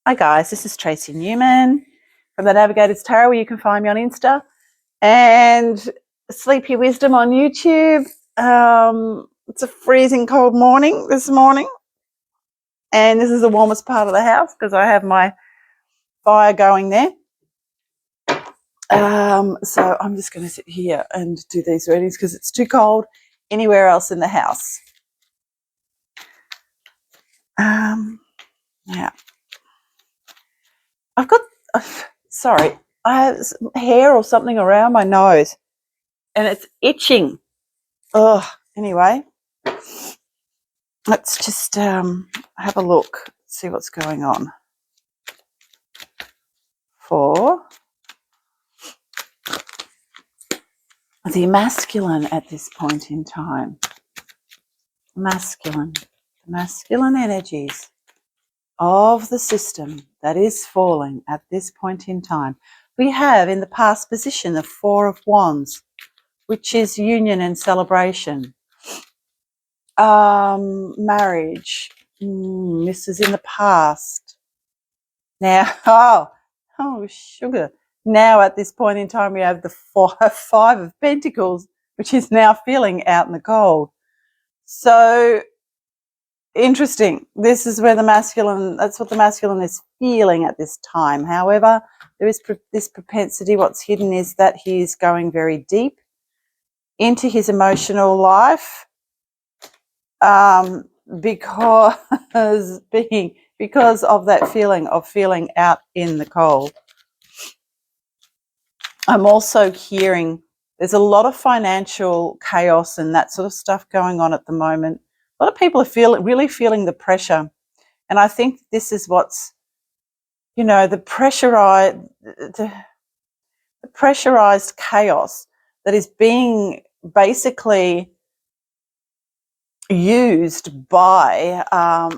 Hi guys, this is Tracy Newman from the Navigator's Tarot, where you can find me on Insta, and Sleepy Wisdom on YouTube. It's a freezing cold morning this morning, and this is the warmest part of the house because I have my fire going there. So I'm just going to sit here and do these readings because it's too cold anywhere else in the house. Now, I've got, sorry, I have hair or something around my nose and it's itching. Anyway, let's just have a look, see what's going on for the masculine at this point in time. The masculine energies of the system that is falling at this point in time. We have in the past position the Four of Wands, which is union and celebration. Marriage. This is in the past. Now, oh, sugar. Now at this point in time, we have the Five of Pentacles, which is now feeling out in the cold. So interesting. This is where the masculine, that's what the masculine is feeling at this time. However, there is this propensity. What's hidden is that he is going very deep into his emotional life, because of that feeling of feeling out in the cold. I'm also hearing there's a lot of financial chaos and that sort of stuff going on at the moment. A lot of people are really feeling the pressure. And I think this is what's, the pressurized chaos that is being basically used by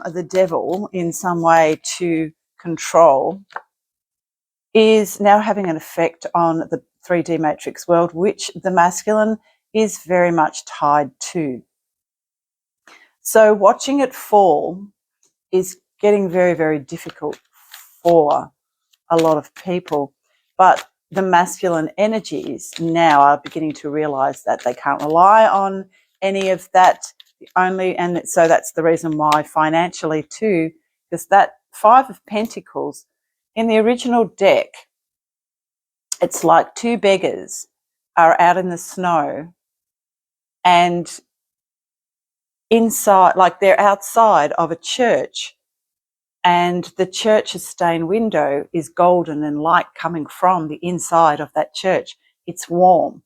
the devil in some way to control, is now having an effect on the 3D matrix world, which the masculine is very much tied to. So watching it fall is getting very, very difficult for a lot of people. But the masculine energies now are beginning to realize that they can't rely on any of that. So that's the reason why financially too, because that Five of Pentacles in the original deck, it's like two beggars are out in the snow and inside, like they're outside of a church, and the church's stained window is golden and light coming from the inside of that church. It's warm.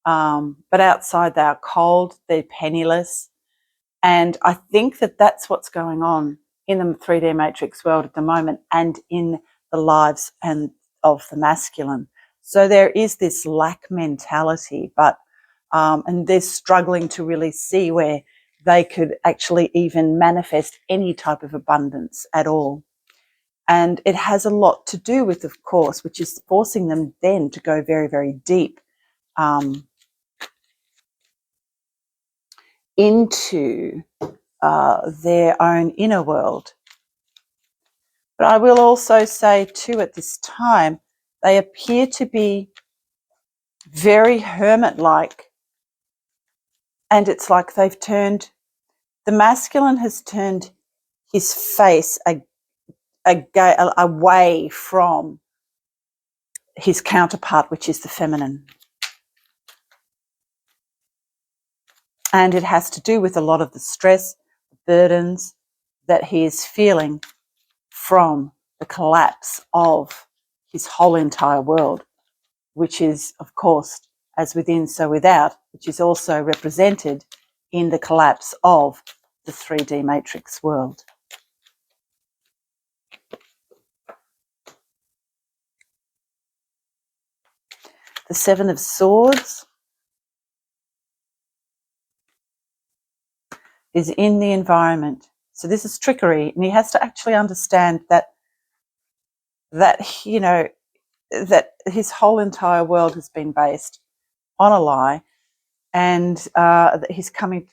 But outside they are cold, they're penniless. And I think that that's what's going on in the 3D matrix world at the moment and in the lives of the masculine. So there is this lack mentality, and they're struggling to really see where they could actually even manifest any type of abundance at all. And it has a lot to do with, of course, which is forcing them then to go very, very deep into their own inner world. But I will also say too, at this time, they appear to be very hermit-like, and it's like the masculine has turned his face away from his counterpart, which is the feminine. And it has to do with a lot of the stress, burdens that he is feeling from the collapse of his whole entire world, which is, of course, as within, so without, which is also represented in the collapse of the 3D matrix world. The Seven of Swords is in the environment. So this is trickery, and he has to actually understand that his whole entire world has been based on a lie, and that he's coming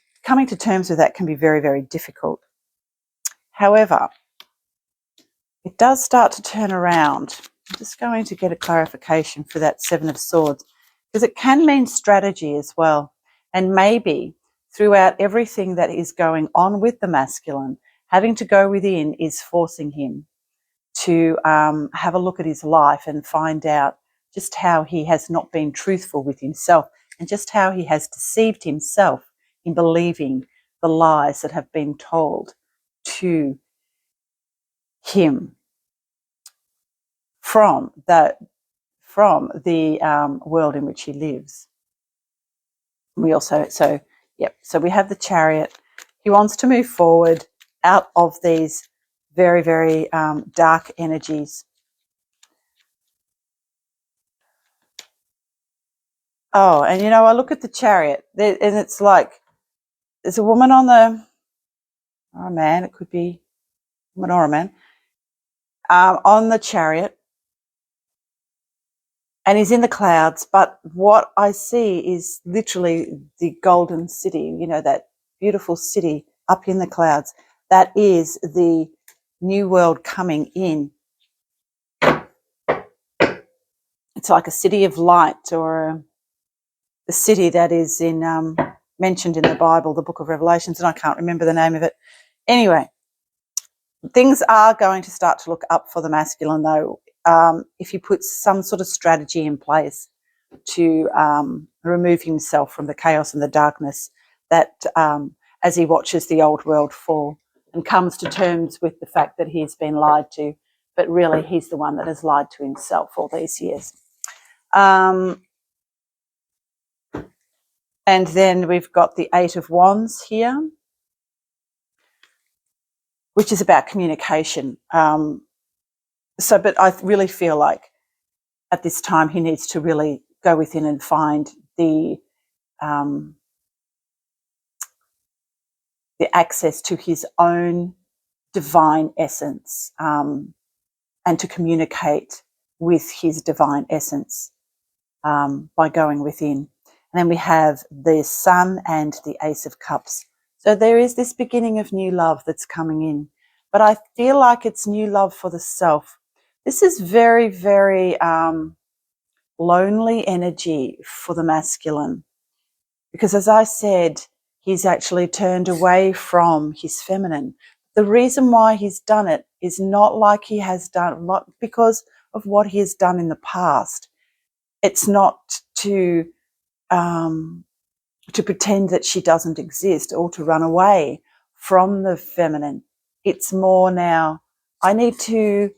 to terms with that can be very, very difficult. However, it does start to turn around. I'm just going to get a clarification for that Seven of Swords, because it can mean strategy as well. And maybe throughout everything that is going on with the masculine, having to go within is forcing him to have a look at his life and find out just how he has not been truthful with himself and just how he has deceived himself in believing the lies that have been told to him from the world in which he lives. We also, so we have the Chariot. He wants to move forward out of these very, very dark energies. Oh, and I look at the Chariot, and it's like there's a woman on the, or a man, it could be a woman or a man, on the Chariot, and he's in the clouds. But what I see is literally the golden city, that beautiful city up in the clouds. That is the new world coming in. It's like a city of light, or the city that is mentioned in the Bible, the book of Revelations, and I can't remember the name of it. Anyway, things are going to start to look up for the masculine, though, if he puts some sort of strategy in place to remove himself from the chaos and the darkness that as he watches the old world fall and comes to terms with the fact that he's been lied to, but really he's the one that has lied to himself all these years. And then we've got the Eight of Wands here, which is about communication. But I really feel like at this time he needs to really go within and find the access to his own divine essence, and to communicate with his divine essence by going within. And then we have the Sun and the Ace of Cups. So there is this beginning of new love that's coming in, but I feel like it's new love for the self. This is very, very lonely energy for the masculine, because as I said, he's actually turned away from his feminine. The reason why he's done it is not like he has done, not because of what he has done in the past. It's not to pretend that she doesn't exist or to run away from the feminine. It's more now, I need to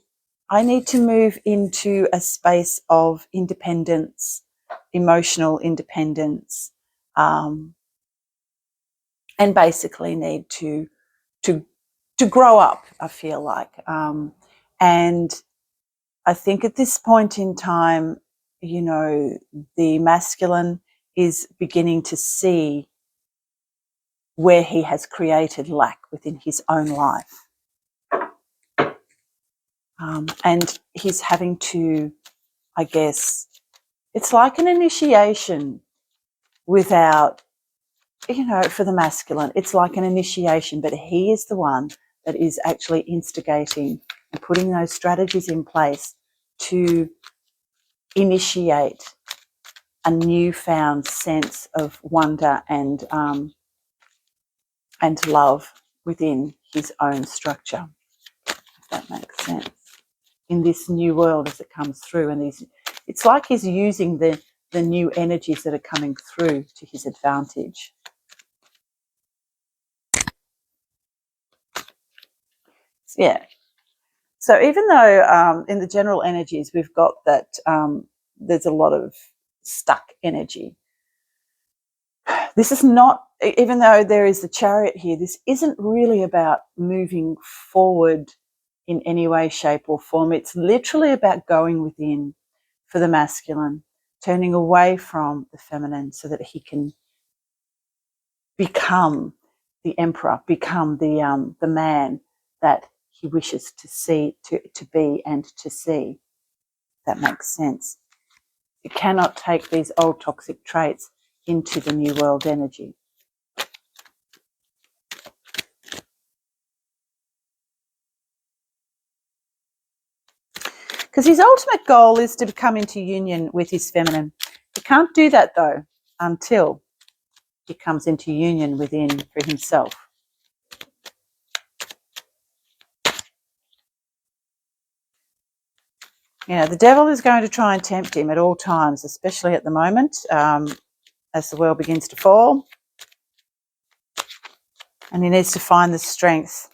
move into a space of independence, emotional independence, and basically need to grow up, I feel like. And I think at this point in time, the masculine is beginning to see where he has created lack within his own life. And he's having to, I guess, it's like an initiation without, for the masculine, it's like an initiation, but he is the one that is actually instigating and putting those strategies in place to initiate a newfound sense of wonder and love within his own structure, if that makes sense, in this new world as it comes through. And it's like he's using the new energies that are coming through to his advantage. Yeah. So even though in the general energies we've got that there's a lot of stuck energy, this is not, even though there is the Chariot here, this isn't really about moving forward in any way, shape or form. It's literally about going within for the masculine, turning away from the feminine so that he can become the emperor, become the man that he wishes to see, to be and to see. That makes sense. You cannot take these old toxic traits into the new world energy. because his ultimate goal is to come into union with his feminine. He can't do that, though, until he comes into union within for himself. You know, the devil is going to try and tempt him at all times, especially at the moment, as the world begins to fall. And he needs to find the strength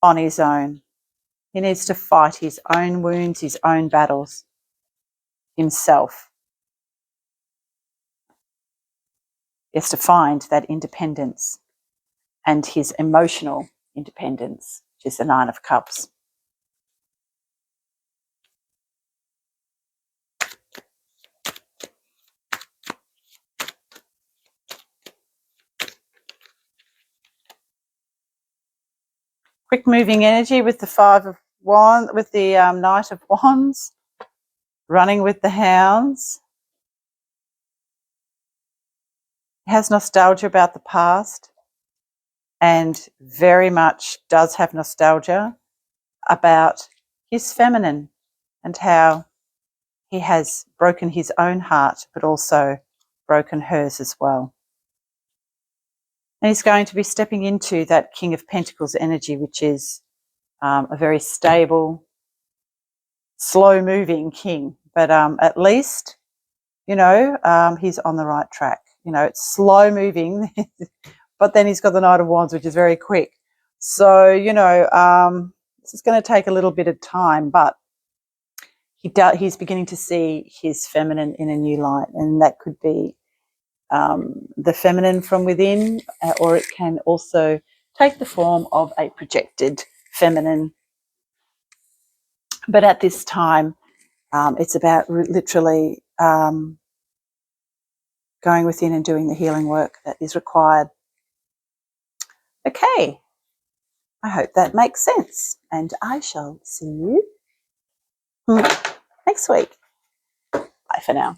on his own. He needs to fight his own wounds, his own battles himself. He has to find that independence and his emotional independence, which is the Nine of Cups. Quick moving energy with the Five of Wands, with the Knight of Wands, running with the hounds. He has nostalgia about the past and very much does have nostalgia about his feminine and how he has broken his own heart but also broken hers as well. And he's going to be stepping into that King of Pentacles energy, which is a very stable, slow-moving king. But at least, you know, he's on the right track. You know, it's slow-moving, but then he's got the Knight of Wands, which is very quick. So, you know, this is going to take a little bit of time, but he's beginning to see his feminine in a new light, and that could be the feminine from within, or it can also take the form of a projected feminine. But at this time, it's about literally going within and doing the healing work that is required. Okay, I hope that makes sense, and I shall see you next week. Bye for now.